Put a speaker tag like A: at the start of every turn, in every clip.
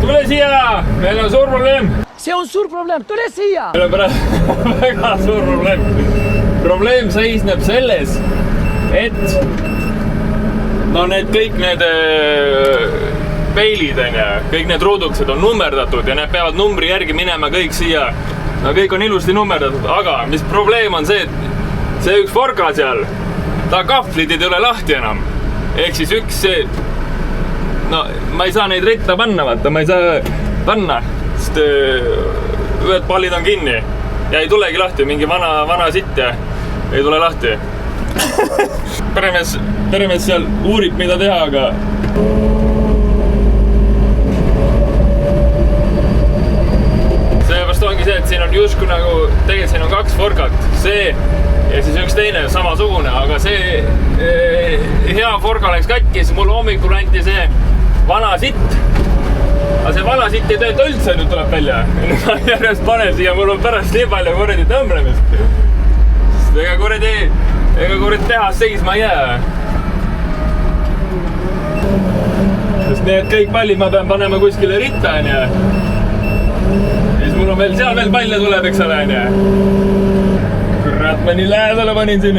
A: Tule siia! Meil on suur probleem!
B: See on suur probleem, tule siia!
A: Meil on väga suur probleem. Probleem seisneb selles, et need kõik need peilid, kõik need ruudukesed on nummerdatud ja need peavad numbri järgi minema kõik siia. Kõik on ilusti nummerdatud, aga mis probleem on see, et see üks forga seal, ta kahvlid ei tule lahti enam. Ehk siis üks see, ma ei saa neid ritta panna, vaata, ma ei saa panna, sest ühed pallid on kinni ja ei tulegi lahti, mingi vana sitt ja ei tule lahti. Peremees seal uurib, mida teha, aga seepärast ongi see, et siin on justkui nagu, tegelikult siin on 2 forgat, see ja siis üks teine samasugune, aga see hea forga läks katki, siis mul hommikul anti see vana sitt. Aga see vana sitt ei tööta üldse, nüüd tuleb välja. Ma järjest panen siia, mul on pärast nii palju kuradi tõmblemist. Ega kuradi tehas seisma ei jää. Sest need kõik pallid ma pean panema kuskile ritta, ja siis mul on veel seal veel palle tuleb, eks ole, ja kurat, ma nii lähedale panin siin.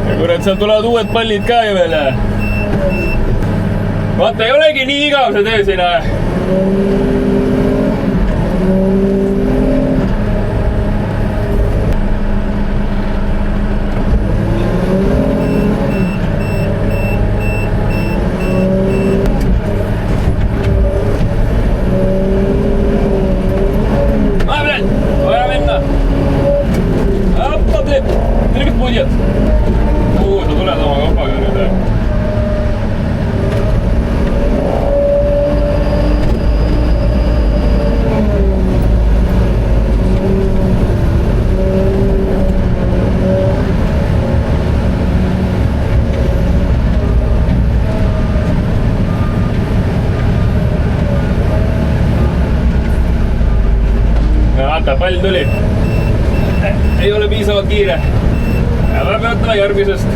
A: Ja kurat, seal tulevad uued pallid ka ju veel. Vaata, ei olegi nii igav see töö siin. Pall tuli. Ei ole piisavalt kiire. Ja peab võtma järgmisest.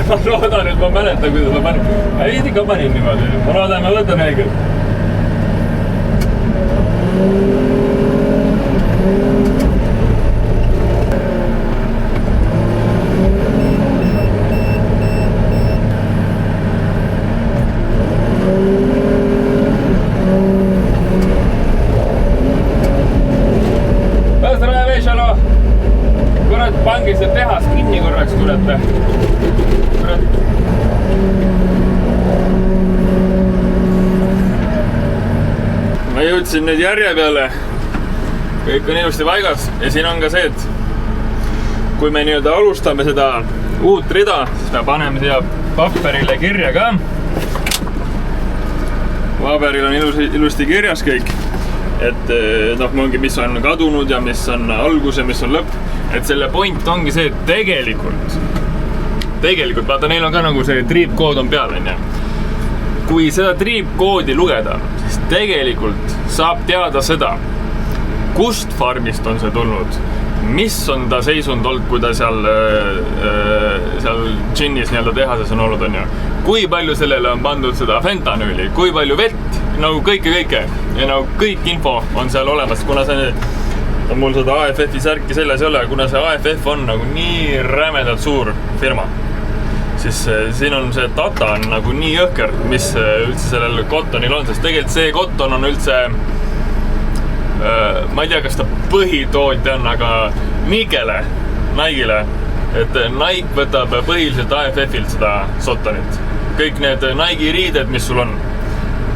A: Ma loodan, et ma mäletan, kuidas ma panin. Ei, ikka panin niimoodi. Ma loodan, ma võtan õigelt. Päästa raja veeshalo. Kurat, pange see tehas kinni korraks, kurat. Ma jõudsin nüüd järje peale, kõik on ilusti paigas ja siin on ka see, et kui me nii-öelda alustame seda uut rida, siis me paneme siia paberile kirja ka. Paberil on ilusti kirjas kõik, et mingi, mis on kadunud ja mis on algus ja mis on lõpp. Et selle point ongi see, et tegelikult, vaata, neil on ka nagu see triipkood on peal, on. Kui seda triipkoodi lugeda, siis tegelikult saab teada seda, kust farmist on see tulnud, mis on ta seisund olnud, kui ta seal džinnis nii-öelda tehases on olnud, on. Kui palju sellele on pandud seda fentanüüli, kui palju vett, nagu kõike. Ja nagu kõik info on seal olemas, kuna see mul seda AFF-i särki selles ei ole, kuna see AFF on nagu nii rämedalt suur firma, siis siin on see data on nagu nii jõhker, mis üldse sellel Cottonil on, sest tegelikult see Cotton on üldse, ma ei tea, kas ta põhitootja on, aga Nike'le, et Nike võtab põhiliselt AFF-ilt seda Sottonit. Kõik need Nike riided, mis sul on,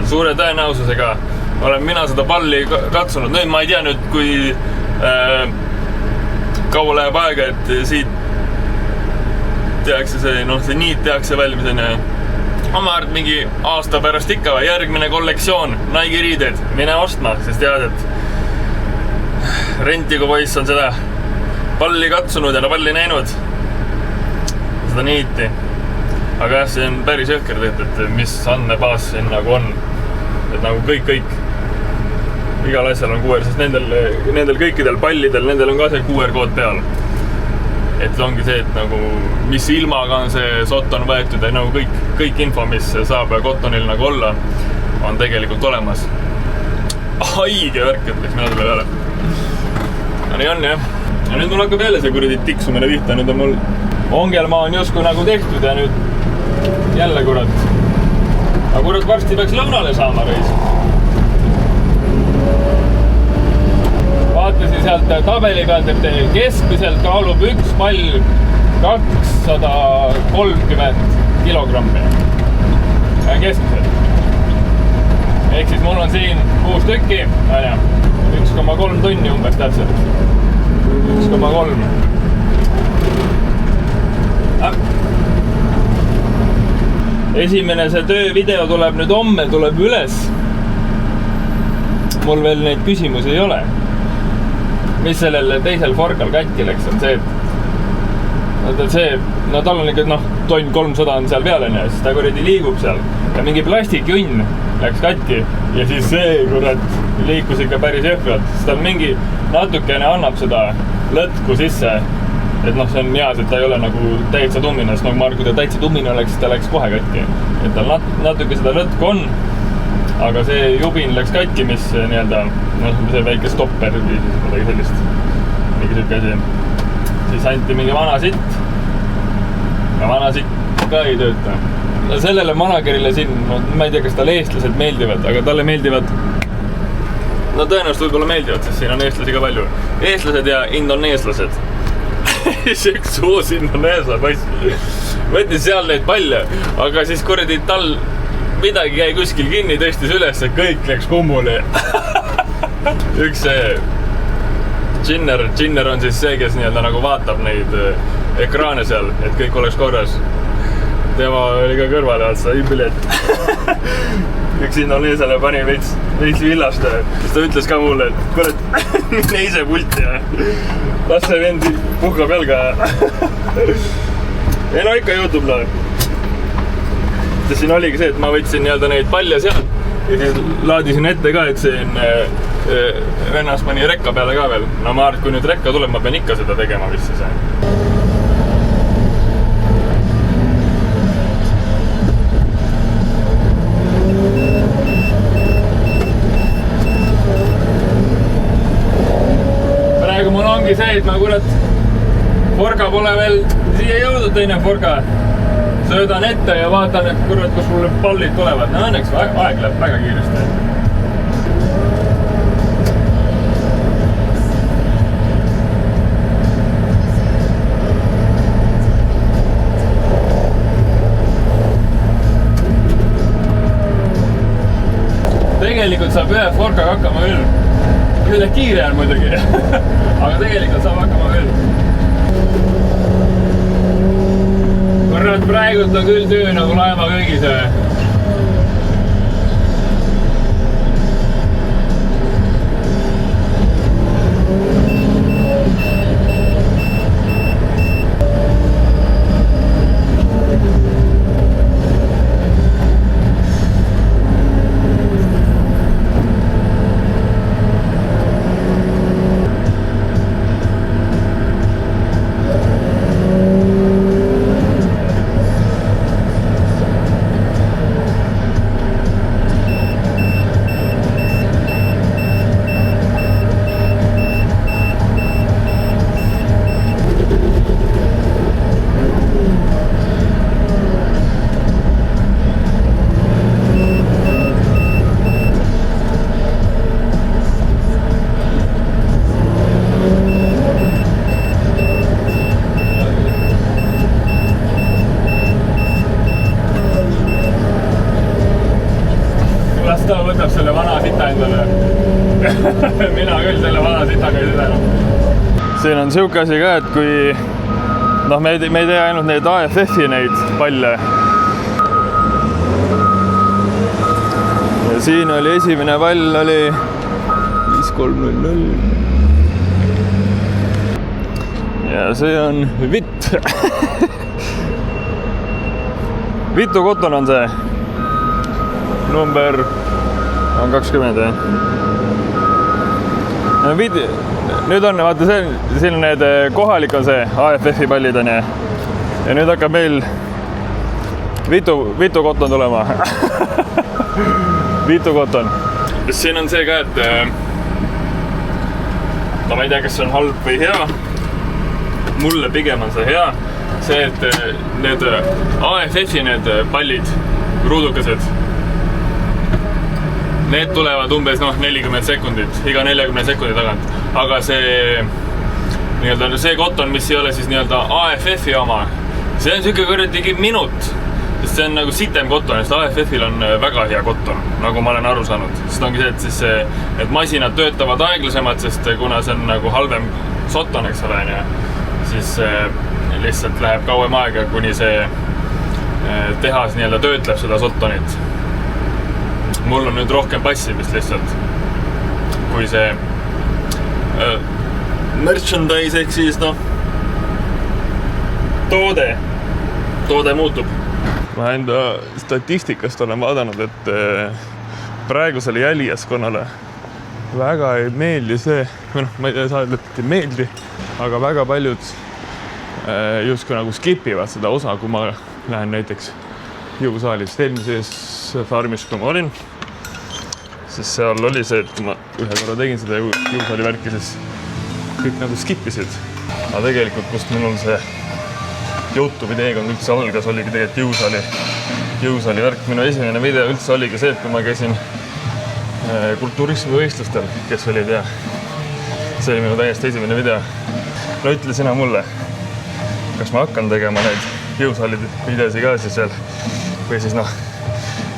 A: suure tõenäosusega olen mina seda palli katsunud. Nüüd ma ei tea nüüd, kui kaua läheb aega, et siit tehakse see niit tehakse valmis. Ma arvan, mingi aasta pärast ikka või järgmine kollektsioon Nike riided, mine ostma, sest tead, et Rentigu poiss on seda palli katsunud ja palli näinud. Seda niiti. Aga jah, see on päris jõhker tegelikult, et mis andmebaas siin nagu on. Et nagu kõik. Igal asjal on QR, sest nendel kõikidel pallidel, nendel on ka see QR-kood peal. Et ongi see, et nagu mis ilmaga on see sott on võetud ja nagu kõik info, mis saab Cottonil nagu olla, on tegelikult olemas. Haige värk, et läks mina selle peale. No nii on jah. Ja nüüd mul hakkab jälle see kuradi tiksumine vihta, nüüd on mul ongelmaa on justkui nagu tehtud ja nüüd jälle kurat. Aga kurat varsti peaks lõunale saama reis. Vaatasin sealt tabeli pealt, et keskmiselt kaalub üks pall 230 kilogrammi. Keskmiselt. Ehk siis mul on siin 6 tükki, 1,3 tunni umbes täpselt. 1,3. Esimene see töövideo tuleb nüüd homme, tuleb üles. Mul veel neid küsimusi ei ole. Mis sellel teisel forkal katki läks, on see, et tal on ikka, tonn 300 on seal peal, siis ta kuradi liigub seal ja mingi plastikjunn läks katki ja siis see kurat liikus ikka päris jõhkralt, sest tal mingi natukene annab seda lõtku sisse, et see on hea, et ta ei ole nagu täitsa tummine, sest kui ta täitsa tummine oleks, siis ta läks kohe katki, et tal natuke seda lõtku on, aga see jubin läks katki, mis nii-öelda, see väike stopper või midagi sellist, mingi selline asi. Siis anti mingi vana sitt ja vana sitt ka ei tööta. Sellele managerile siin, ma ei tea, kas talle eestlased meeldivad, aga talle meeldivad, tõenäoliselt võib-olla meeldivad, sest siin on eestlasi ka palju. Eestlased ja indoneeslased. Üks uus indoneesla poiss võttis seal neid palle, aga siis kuradi tal midagi jäi kuskil kinni, tõstis üles ja kõik läks kummuli. Üks Ginner on siis see, kes nii-öelda nagu vaatab neid ekraane seal, et kõik oleks korras. Tema oli ka kõrvale otsa, pilet. Üks indoneesale pani veits villast, siis ta ütles ka mulle, et kurat, mine ise pulti ja las see vendi puhkab jalga. Ei no ikka juhtub lõhe. Siin oligi see, et ma võtsin nii-öelda neid palle sealt ja siis laadisin ette ka, et siin vennas pani rekka peale ka veel. No ma arvan, et kui nüüd rekka tuleb, ma pean ikka seda tegema vist see. Praegu mul ongi see, et ma kurat forga pole veel siia jõudnud teine forga. Söödan ette ja vaatan, et kurat, kus mulle pallid tulevad. No õnneks aeg läheb väga kiiresti. Tegelikult saab ühe forkaga hakkama küll. Üle kiire on muidugi, aga tegelikult saab hakkama küll. Korrad praegult on küll töö nagu laeva köögis. Võtab selle vana sita endale. Mina küll selle vana sitaga ei seda enam. Siin on siuke asi ka, et kui me ei tee ainult neid AFF-i neid palle. Ja siin oli esimene pall oli 5-3-0-0. see on vitt. Vitu Cotton on see. Number on 20, jah. Nüüd on, vaata, siin need kohalik on see AFF-i pallid on ja nüüd hakkab meil Vitu Cotton tulema. Vitu Cotton. Siin on see ka, et ma ei tea, kas see on halb või hea. Mulle pigem on see hea. See, et need AFF-i need pallid, ruudukesed, need tulevad umbes 40 sekundit, iga 40 sekundi tagant. Aga see see Cotton, mis ei ole siis AFF-i oma, see on siuke kuradi minut. See on nagu sitem Cotton, sest AFF-il on väga hea Cotton, nagu ma olen aru saanud. Sest ongi see, et siis et masinad töötavad aeglasemad, sest kuna see on nagu halvem Sotton, eks ole, siis lihtsalt läheb kauem aega, kuni see tehas töötleb seda Sottonit. Mul on nüüd rohkem passimist lihtsalt, kui see merchandise ehk siis toode muutub. Ma enda statistikast olen vaadanud, et praegusele jälijaskonnale väga ei meeldi see, ma ei tea, saadud, et ei meeldi, aga väga paljud justkui nagu skipivad seda osa, kui ma lähen näiteks jõusaalist eelmises farmis, kui ma olin, siis seal oli see, et kui ma ühe korra tegin seda jõusaali värki, siis kõik nagu skipisid. Aga tegelikult, kust minul see YouTube'i teekond üldse algas, oligi tegelikult jõusaali värk. Minu esimene video üldse oligi see, et kui ma käisin kulturismi võistlustel, kes olid ja see oli minu täiesti esimene video. No ütle sina mulle, kas ma hakkan tegema neid jõusaali videosi ka siis seal või siis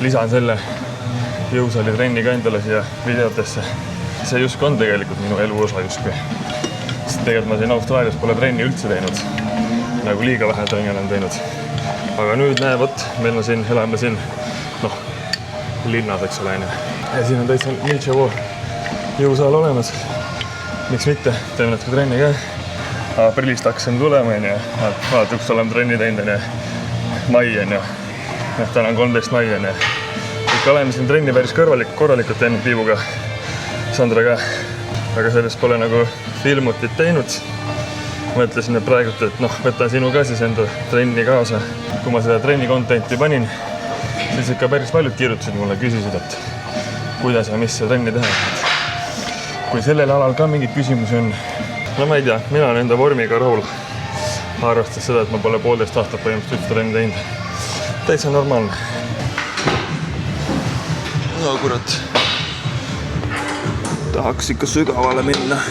A: lisan selle jõusaali trenni ka endale siia videotesse. See justkui on tegelikult minu elu osa justkui. Sest tegelikult ma siin Austraalias pole trenni üldse teinud. Nagu liiga vähe trenni olen teinud. Aga nüüd näevad, meil on siin, elame siin linnas, eks ole. Ja siin on täitsa Milchevo jõusaal olemas. Miks mitte, teeme natuke trenni ka. Aprillist hakkasin tulema, vaata, kus oleme trenni teinud, mai on ja täna on 13 mai on ja ikka oleme siin trenni päris korralikult teinud Piibuga, Sandraga, aga sellest pole nagu filmutit teinud. Mõtlesin, et praegult, et võtan sinu ka siis enda trenni kaasa. Kui ma seda trenni contenti panin, siis ikka päris paljud kirjutasid mulle, küsisid, et kuidas ja mis see trenni teha. Kui sellel alal ka mingid küsimusi on, no ma ei tea, mina olen enda vormiga rahul. Arvestas seda, et ma pole 1,5 aastat põhimõtteliselt üldse trenni teinud. Täitsa normaalne. No kurat, tahaks ikka sügavale minna.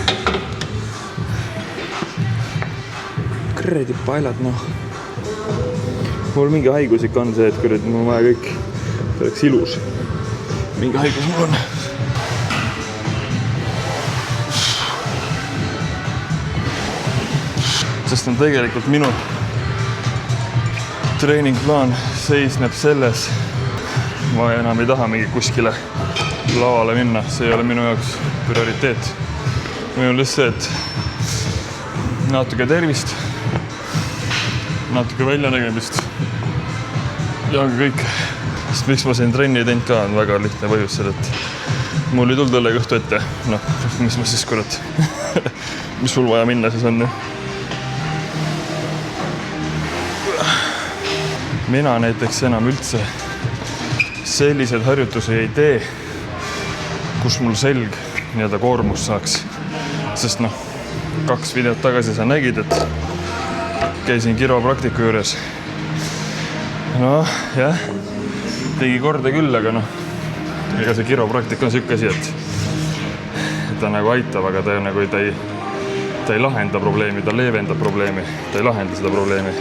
A: Kuradi paelad, Mul mingi haigus ikka on see, et kuradi mul vaja kõik oleks ilus. Mingi haigus mul on. Sest on tegelikult minu treeningplaan seisneb selles, ma enam ei taha mingi kuskile lavale minna, see ei ole minu jaoks prioriteet. Minul lihtsalt see, et natuke tervist, natuke väljanegemist ja kõik. Sest miks ma siin trenni teinud ka on väga lihtne põhjus selle, et mul ei tulnud õllekõhtu ette. Mis ma siis kurat, mis sul vaja minna siis on? Mina näiteks enam üldse selliseid harjutusi ei tee, kus mul selg koormus saaks. Sest 2 videot tagasi sa nägid, et käisin kiropraktiku juures. Jah, tegi korda küll, aga ega see kiropraktik on siuke asi, et ta nagu aitab, aga ta ei lahenda probleemi, ta leevendab probleemi, ta ei lahenda seda probleemi.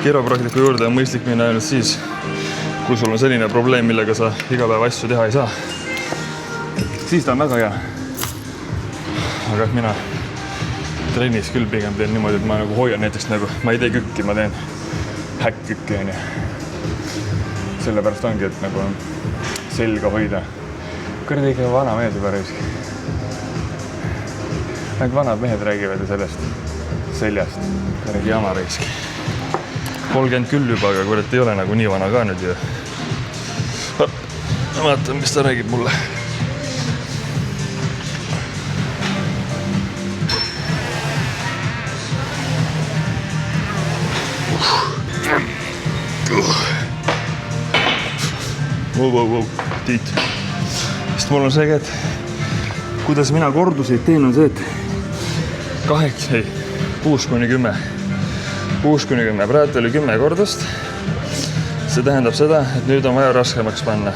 A: Kiropraktiku juurde on mõistlik minna ainult siis, kui sul on selline probleem, millega sa iga päev asju teha ei saa. Siis ta on väga hea. Aga mina trennis küll pigem teen niimoodi, et ma nagu hoian näiteks ma ei tee kükki, ma teen häkkkükki. Sellepärast ongi, et nagu selga hoida. Kuradi ikka vana mees juba raisk. Vanad mehed räägivad sellest seljast. Karegi jama reiski. 30 küll juba, aga kurat ei ole nagu nii vana ka nüüd ju. Vaatan, mis ta räägib mulle. Tiit. Sest mul on see, et kuidas mina korduseid teen, on see, et 6-10. 6-10. Praegu oli 10 kordust. See tähendab seda, et nüüd on vaja raskemaks panna.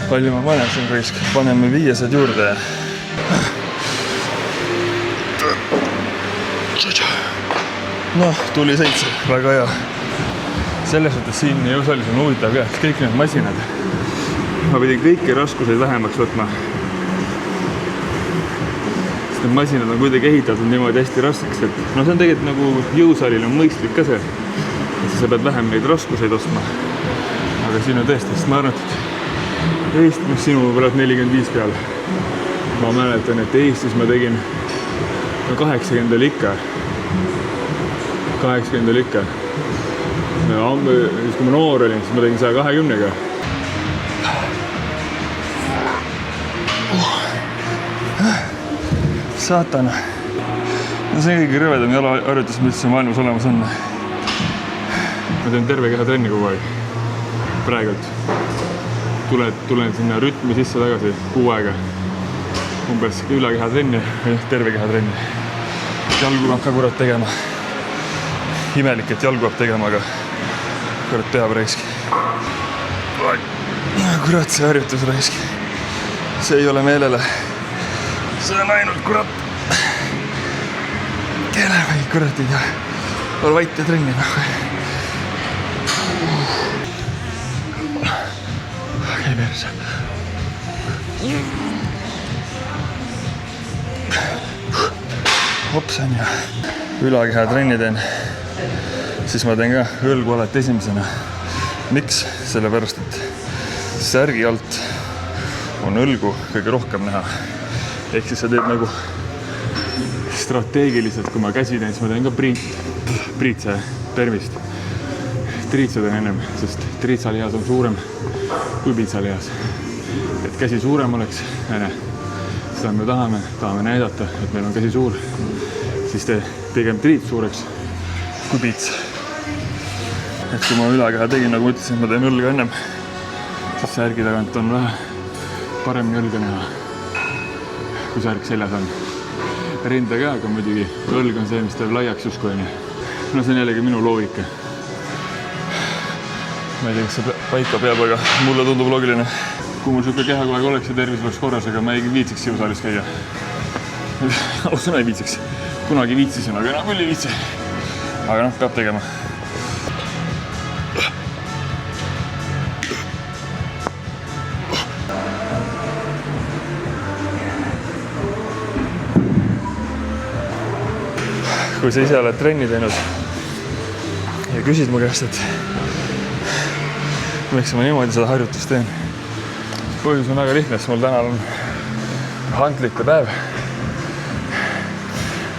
A: Palju ma panen siin risk? Paneme 500 juurde. Noh, tuli 7. Väga hea. Selles mõttes siin jõusalis on huvitav ka, et kõik need masinad. Ma pidin kõiki raskuseid vähemaks võtma. Sest need masinad on kuidagi ehitatud niimoodi hästi raskeks, et no see on tegelikult nagu jõusalil on mõistlik ka see. Et sa pead vähem neid raskuseid ostma. Aga siin on tõesti, sest ma arvan, et Eestis sinu praegu 45 peal. Ma mäletan, et Eestis ma tegin 80 ikka. 80 ikka. Ja kui ma noor olin, siis ma tegin 120-ga. Saatana. No see on kõige rõvedam jalaharjutus, mis maailmas olemas on. Ma teen terve keha trenni kogu aeg. Praegult. Tulen sinna rütmi sisse tagasi 6 aega. Umbes ülakeha trenni või terve keha trenni. Jalgu peab ka kurat tegema. Imelik, et jalgu peab tegema, aga kurat peab raiski. Kurat, see harjutus raiski. See ei ole meelele. See on ainult kurat. Kelle või kurat ei tea. Ole vait ja trenni. Okei, perse. Hops on ja ülakeha trenni teen. Siis ma teen ka õlgu alati esimesena. Miks? Sellepärast, et särgi alt on õlgu kõige rohkem näha. Ehk siis sa teed nagu strateegiliselt, kui ma käsi teen, siis ma teen ka priitse tervist. Triitsa teen ennem, sest triitsalihas on suurem kui piitsalihas. Et käsi suurem oleks, seda me tahame näidata, et meil on käsi suur. Siis tegem triits suureks kui piits. Et kui ma ülakeha tegin, nagu ütlesin, ma teen õlga ennem, siis särgi tagant on vähe paremini õlga näha, kui särg seljas on. Rinde ka, aga muidugi õlg on see, mis teeb laiaks justkui. No see on jällegi minu loogika. Ma ei tea, kas see paika peab, aga mulle tundub loogiline. Kui mul siuke keha kogu aeg oleks ja tervis oleks korras, aga ma ei viitsiks jõusaalis käia. Ausõna ei viitsiks. Kunagi viitsisin, aga enam küll ei viitsi. Aga noh, peab tegema. Kui sa ise oled trenni teinud ja küsid mu käest, et miks ma niimoodi seda harjutust teen. Põhjus on väga lihtne, sest mul täna on hantlite päev.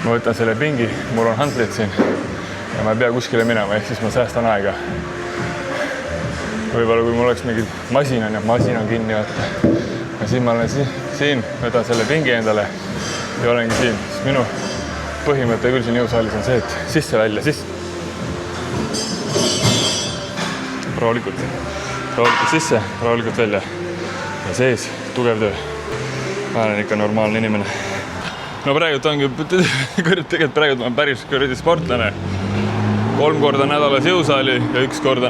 A: Ma võtan selle pingi, mul on hantlit siin ja ma ei pea kuskile minema, ehk siis ma säästan aega. Võib-olla kui mul oleks mingi masin on kinni võtta. Ja siin ma olen siin, võtan selle pingi endale ja olengi siin. Minu põhimõte küll siin jõusaalis on see, et sisse-välja, rahulikult sisse, rahulikult välja ja sees tugev töö. Ma olen ikka normaalne inimene. No praegult ongi, tegelikult praegult ma päris kõrdi sportlane. 3 korda nädalas jõusaali ja 1 korda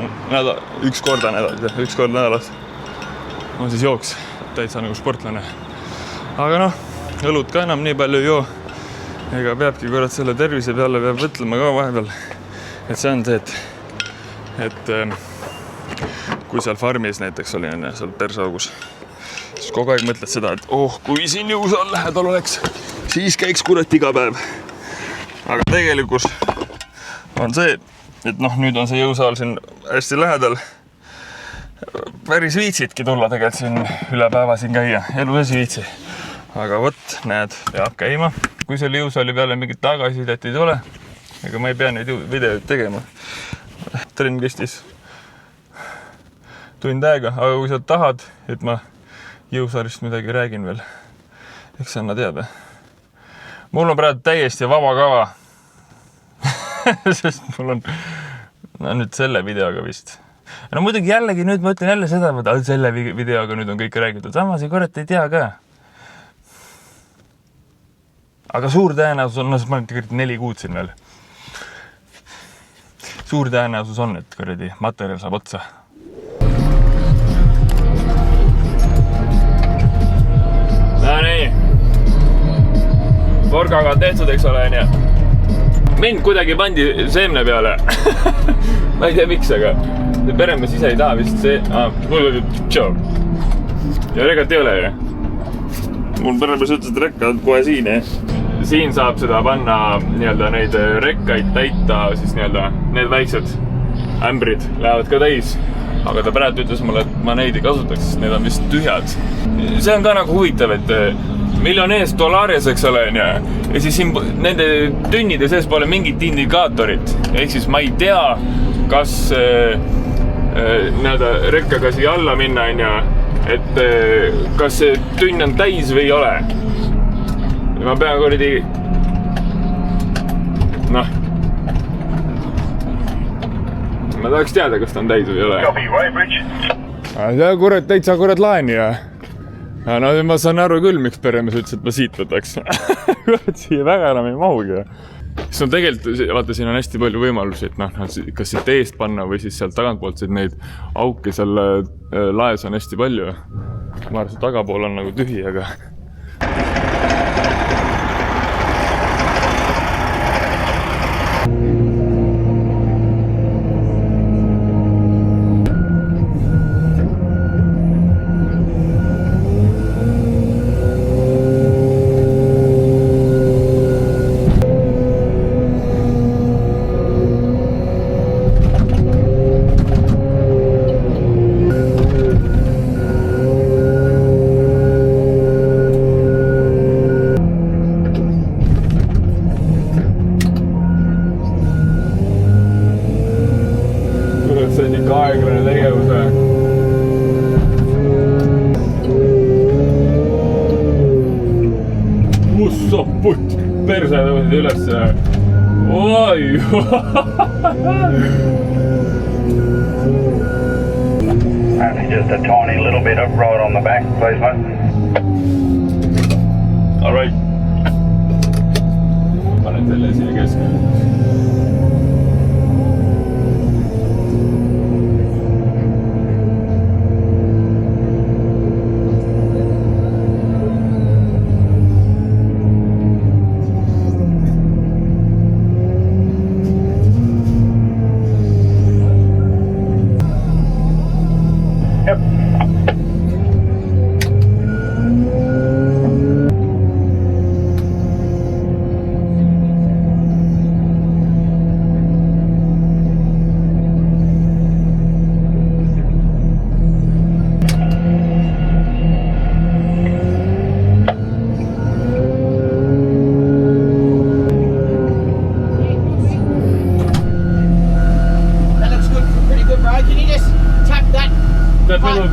A: nädalas on siis jooks, täitsa nagu sportlane. Aga noh, õlut ka enam nii palju ei joo. Ega peabki kurat selle tervise peale peab võtlema ka vahepeal. Et see on see, et kui seal farmis näiteks oli seal persaugus, siis kogu aeg mõtled seda, et kui siin jõusaal lähedal oleks, siis käiks kurat iga päev. Aga tegelikult on see, et noh, nüüd on see jõusaal siin hästi lähedal. Päris viitsitki tulla tegelikult siin üle päeva siin käia. Elu esi viitsi. aga võt, näed, peab käima. Kui selle jõusaali peale mingit tagasisidet ei tule, ega ma ei pea neid videoid tegema. Trenn kestis tund aega, aga kui sa tahad, et ma jõusaalist midagi räägin veel, eks anna teada. Mul on praegu täiesti vaba kava. Sest mul on nüüd selle videoga vist. No muidugi jällegi nüüd ma ütlen jälle seda, et selle videoga nüüd on kõik räägitud. Samas ei korrat ei tea ka. Aga suur tõenäosus on, ma olen tegelikult 4 kuud siin veel. Suur tõenäosus on, et kuradi materjal saab otsa. No nii. Vorgaga on tehtud, eks ole, ja mind kuidagi pandi seemne peale. Ma ei tea miks, aga peremees ise ei taha vist see... Ja rekat ei ole, ja? Mul peremees ütles, et rekka on kohe siin, ja? Siin saab seda panna nii-öelda neid rekkaid täita, siis nii-öelda need väiksed ämbrid lähevad ka täis. Aga ta praegu ütles mulle, et ma neid ei kasutaks, sest need on vist tühjad. See on ka nagu huvitav, et miljonees dollares, eks ole, ja siis siin nende tünnide sees pole mingit indikaatorit. Ehk siis ma ei tea, kas rekkaga siia alla minna, et kas see tünn on täis või ei ole. Ma pean kuradi... Noh. Ma tahaks teada, kas ta on täis või ei ole. Ja kurat, täitsa kurat laen, ja... No ma saan aru küll, miks peremees ütles, et ma siit võtaks. Kurat, siia väga enam ei mahugi. Siis on tegelikult, vaata, siin on hästi palju võimalusi, et kas siit eest panna või siis sealt tagantpoolt neid auke seal laes on hästi palju. Ma arvan, see tagapool on nagu tühi, aga... Perse tõusid üles. Oi!
C: Just a tiny little bit of road on the back, please, mate.
A: All right. Panen selle siia keskele.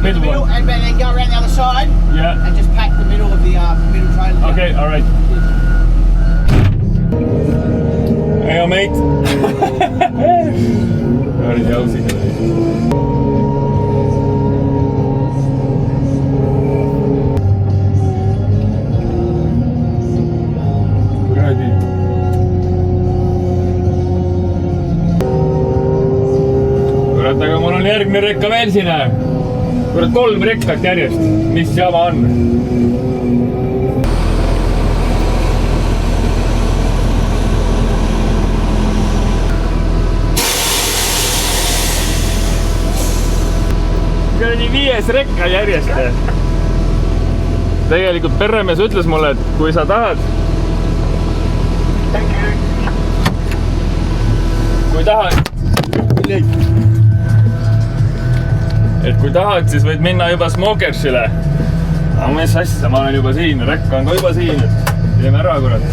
D: Middle and then go around the other side.
A: Yeah.
D: And just pack the middle of the middle trailer.
A: Okay, all right. Hang on, mate. Already Elsie today. Kuradi. Kurat, aga mul on järgmine rekka veel siin. Kurat, 3 rekkat järjest. Mis jama on? Kuradi 5 rekka järjest. Tegelikult peremees ütles mulle, et kui sa tahad... Kui tahad... Et kui tahad, siis võid minna juba Smokersile. aga mis asja, ma olen juba siin, rekk on ka juba siin, et teeme ära, kurat.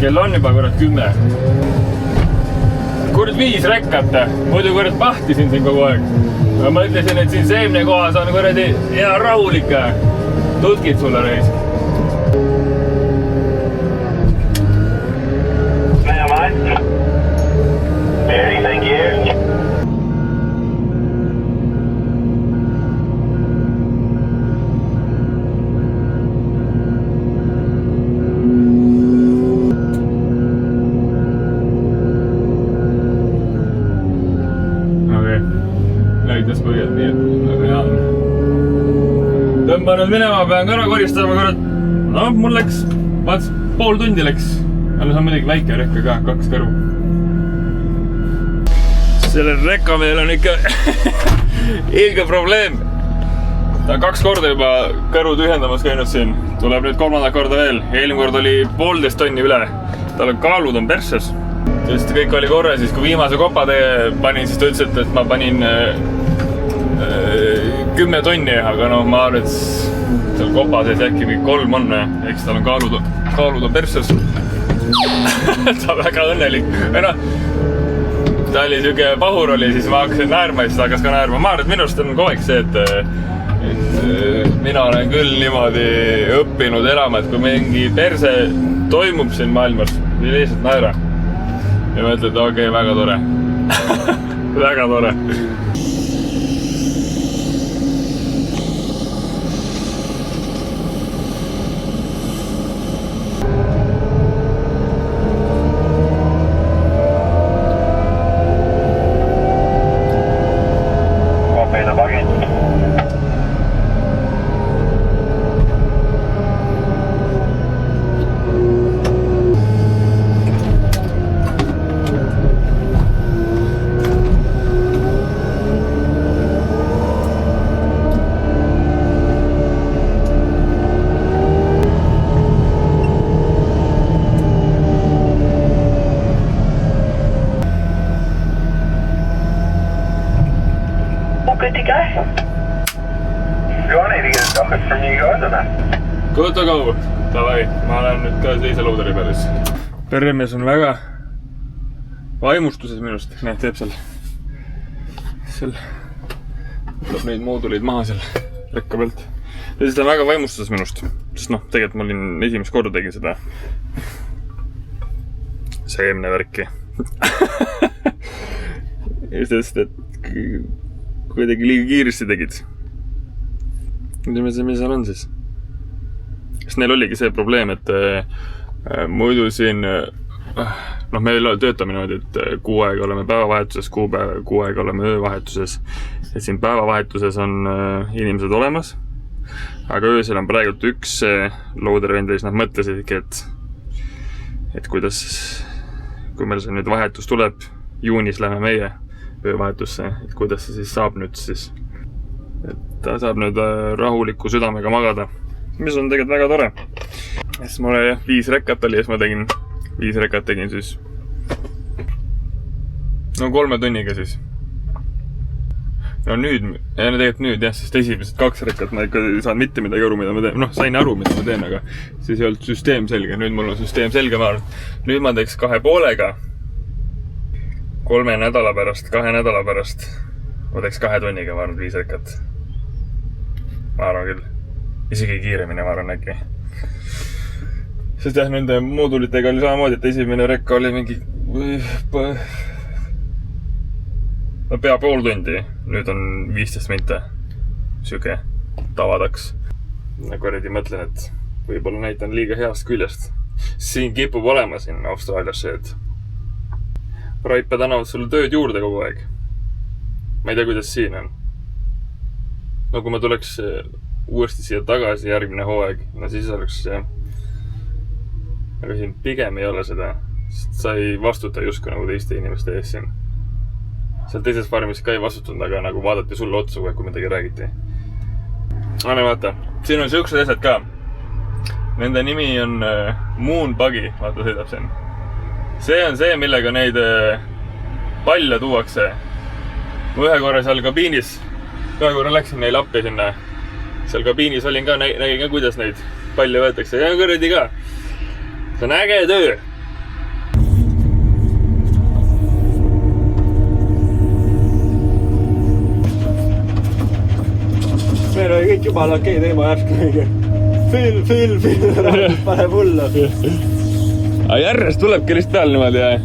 A: Kell on juba, kurat, 10. Kurat 5 rekkat, muidu kurat pahtisin siin kogu aeg. Ma ütlesin, et siin seemne kohas on kuradi hea rahulik. Tutkid sulle reis.
C: Anything here?
A: Tõmba nüüd minema, pean ka ära koristama, kurat. No, mul läks, vaats, pool tundi läks. Alles on muidugi väike rekka ka, 2 kõru. Sellel rekka meil on ikka ilge probleem. Ta on 2 korda juba kõru tühjendamas käinud siin. Tuleb nüüd 3. korda veel. Eelmine kord oli 1,5 tonni üle. Tal on kaalud on perses. Sest kõik oli korra, siis kui viimase kopa panin, siis ta ütles, et ma panin 10 tonni, aga noh, ma arvan, et seal kopa sees äkki 3 on, eks tal on kaalud on perses. Ta on väga õnnelik. Ta oli siuke pahur oli, siis ma hakkasin naerma ja siis ta hakkas ka naerma. Ma arvan, et minust on kogu aeg see, et mina olen küll niimoodi õppinud elama, et kui mingi perse toimub siin maailmas, siis lihtsalt naera. Ja ma ütlen, et okei, väga tore. Väga tore.
C: Good to go. Do I need to get a docket from you guys or not?
A: Good to go. Davai, ma olen nüüd ka teise loaderi pealis. Perremees on väga vaimustuses minust. Näed, teeb seal. Võtab neid mooduleid maha seal rekka pealt. Ja siis ta on väga vaimustuses minust. Sest noh, tegelikult ma olin esimest korda tegin seda seemne värki. Sest, et kuidagi liiga kiiresti tegid. Mis seal on siis? Sest neil oligi see probleem, et muidu siin, noh, me töötame niimoodi, et kuu aega oleme päevavahetuses, kuu aega oleme öövahetuses. Et siin päevavahetuses on inimesed olemas, aga öösel on praegult üks loader-vend ja siis nad mõtlesid ikka, et kuidas, kui meil see nüüd vahetus tuleb, juunis läheme meie öövahetusse, et kuidas see siis saab nüüd siis, et ta saab nüüd rahuliku südamega magada, mis on tegelikult väga tore. Siis mulle 5 rekkat oli ja siis ma tegin 5 rekkat tegin siis no 3 tunniga siis. No nüüd, tegelikult nüüd jah, sest esimesed 2 rekkat ma ikka ei saanud mitte midagi aru, mida ma teen. Noh, sain aru, mida ma teen, aga siis ei olnud süsteem selge. Nüüd mul on süsteem selge, ma arvan. Nüüd ma teeks 2,5-ga 3 nädala pärast, 2 nädala pärast ma teeks 2 tunniga, ma arvan, 5 rekkat. Ma arvan küll. Isegi kiiremini, ma arvan äkki. Sest jah, nende moodulitega oli samamoodi, et esimene rekka oli mingi pea pool tundi. Nüüd on 15 minta. Siuke tavadaks. Nagu eriti mõtlen, et võib-olla näitan liiga heast küljest. Siin kipub olema siin Austraalias see, et raiped annavad sulle tööd juurde kogu aeg. Ma ei tea, kuidas siin on. No kui ma tuleks uuesti siia tagasi järgmine hooaeg, no siis oleks see. Aga siin pigem ei ole seda. Sa ei vastuta justkui nagu teiste inimeste ees siin. Seal teises farmis ka ei vastutanud, aga nagu vaadati sulle otsa, kui midagi räägiti. Anna vaata, siin on siuksed asjad ka. Nende nimi on Moon Buggy, vaata sõidab siin. See on see, millega neid palle tuuakse. Ma ühe korra seal kabiinis, ühe korra läksin neil appi sinna seal kabiinis olin ka, nägin ka, kuidas neid palle võetakse ja kuradi ka. See on äge töö.
E: Meil oli kõik jumala okei teema järsku mingi Phil, paneb hullu.
A: Aga järjest tulebki lihtsalt peal niimoodi, jah?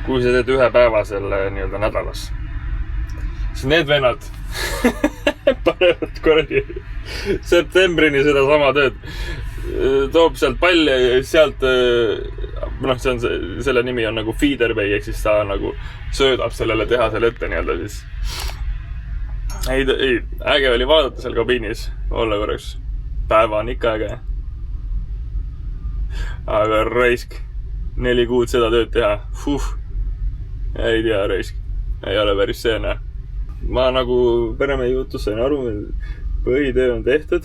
A: Kui sa teed ühe päeva selle nii-öelda nädalas, siis need vennad panevad kuradi septembrini seda sama tööd. Toob sealt palle ja sealt, see on, selle nimi on nagu feeder bay, ehk siis ta nagu söödab sellele tehasele ette nii-öelda siis. Ei, äge oli vaadata seal kabiinis, olla korraks. Päeva on ikka äge. Aga raisk, 4 kuud seda tööd teha. Ei tea, raisk. Ei ole päris see, näe. Ma nagu peremehi jutus sain aru, põhitöö on tehtud.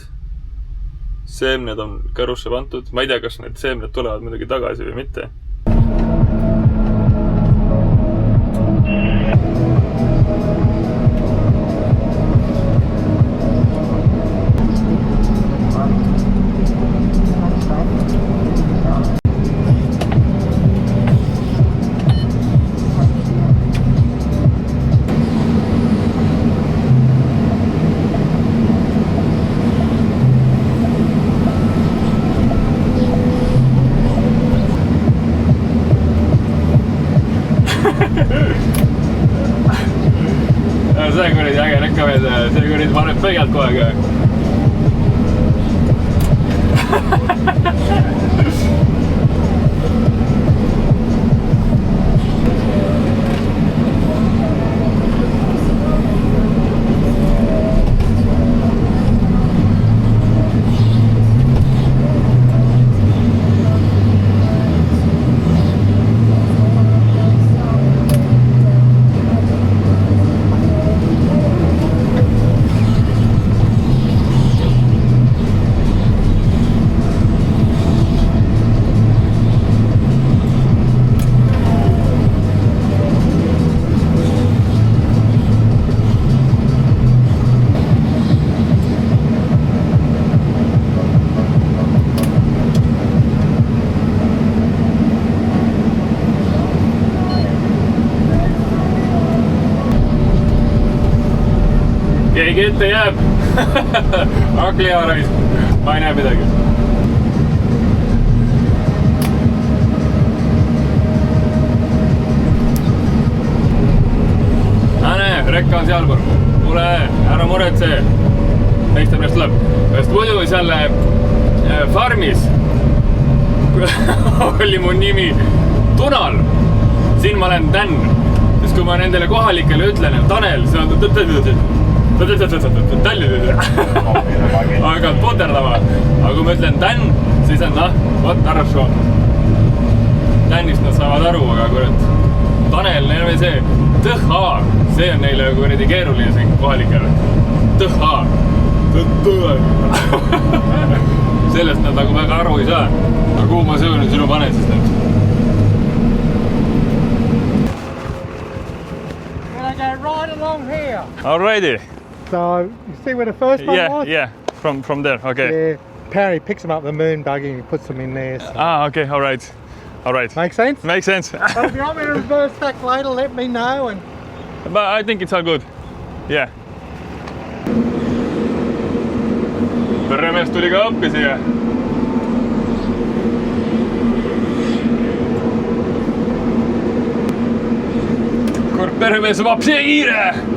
A: Seemned on kõrusse pantud. Ma ei tea, kas need seemned tulevad midagi tagasi või mitte. See kuradi äge rekka veel, see kuradi paneb pöialt kohe ka. Keegi ette jääb. Akli haarais. Ma ei näe midagi. Näe, rekka on sealpool. Tule, ära muretse. Teistab näest tuleb. Sest muidu seal farmis oli mu nimi Tunal. Siin ma olen Dan. Sest kui ma nendele kohalikele ütlen, Tanel, see on hakkad poterdama. Aga kui ma ütlen Dan, siis on vot arrašo. Danist nad saavad aru, aga kurat. Tanel, neil on see TH. See on neile kuradi keeruline see kohalikele. TH. Sellest nad nagu väga aru ei saa. Aga kuhu ma söön sinu panen siis nüüd?
D: We're gonna go right along here.
A: Alrighty.
E: So, you see where the first one was?
A: Yeah, from there, okay.
E: Yeah, apparently picks them up the moon buggy and puts them in there. So.
A: Okay, alright.
E: Make sense?
A: Makes sense.
E: But if you want me to reverse back later, let me know. And
A: But I think it's all good. Yeah. Peremees tuli ka appi siia. Kord peremees vapsi kiire!